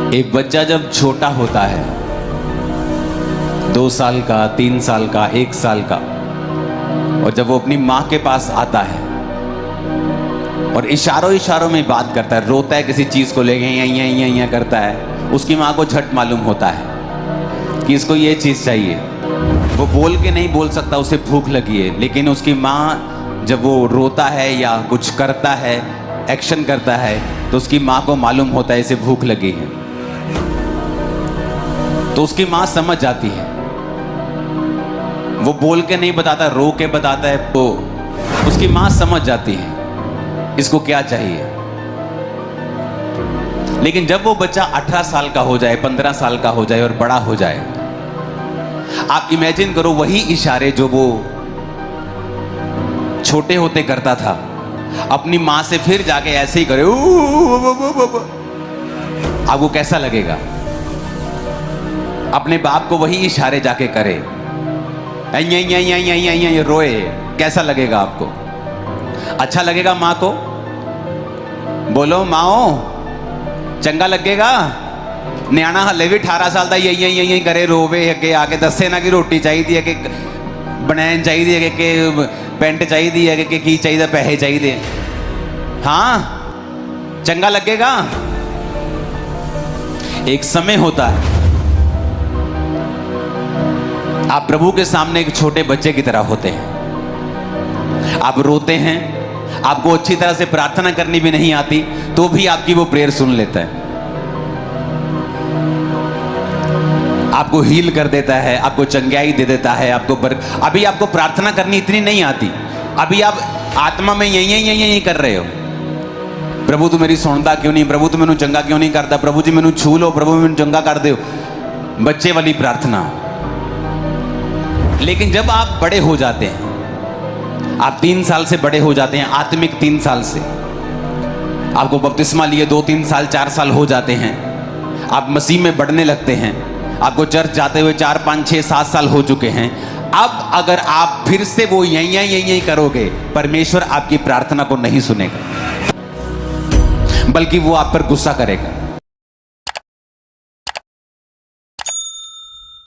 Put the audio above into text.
एक बच्चा जब छोटा होता है, 2 साल का, 3 साल का, 1 साल का, और जब वो अपनी माँ के पास आता है और इशारों इशारों में बात करता है, रोता है किसी चीज़ को लेके, यहाँ करता है, उसकी माँ को झट मालूम होता है कि इसको ये चीज़ चाहिए। वो बोल के नहीं बोल सकता उसे भूख लगी है, लेकिन उसकी माँ जब वो रोता है या कुछ करता है, एक्शन करता है, तो उसकी माँ को मालूम होता है इसे भूख लगी है। तो उसकी माँ समझ जाती है, वो बोल के नहीं बताता, रो के बताता है, तो उसकी माँ समझ जाती है इसको क्या चाहिए। लेकिन जब वो बच्चा 18 साल का हो जाए, 15 साल का हो जाए और बड़ा हो जाए, आप इमेजिन करो वही इशारे जो वो छोटे होते करता था, अपनी माँ से फिर जाके ऐसे ही करे, आपको कैसा लगेगा? अपने बाप को वही इशारे जाके करे, रोए, कैसा लगेगा आपको? अच्छा लगेगा माँ को? बोलो माओ, चंगा लगेगा? न्याणा हले भी 18 साल का यही करे, रोवे अगे आके दसे ना कि रोटी चाहिए कि बनैन चाहिए कि पेंट चाहिए कि की चाहिए, पैसे चाहिए। हाँ, चंगा लगेगा? एक समय होता है, आप प्रभु के सामने एक छोटे बच्चे की तरह होते हैं। आप रोते हैं, आपको अच्छी तरह से प्रार्थना करनी भी नहीं आती, तो भी आपकी वो प्रेयर सुन लेता है, आपको हील कर देता है, आपको चंगाई दे देता है, अभी आपको प्रार्थना करनी इतनी नहीं आती, अभी आप आत्मा में यही कर रहे हो। प्रभु तू मेरी सुनता क्यों नहीं, प्रभु तू मैनू चंगा क्यों नहीं करता, प्रभु जी मैनू छू लो, प्रभु मैनू चंगा कर दो, बच्चे वाली प्रार्थना। लेकिन जब आप बड़े हो जाते हैं, आप 3 साल से बड़े हो जाते हैं, आत्मिक 3 साल से, आपको बपतिस्मा लिए 2-3 साल 4 साल हो जाते हैं, आप मसीह में बढ़ने लगते हैं, आपको चर्च जाते हुए 4, 5, 6, 7 साल हो चुके हैं। अब अगर आप फिर से वो यही करोगे, परमेश्वर आपकी प्रार्थना को नहीं सुनेगा, बल्कि वो आप पर गुस्सा करेगा।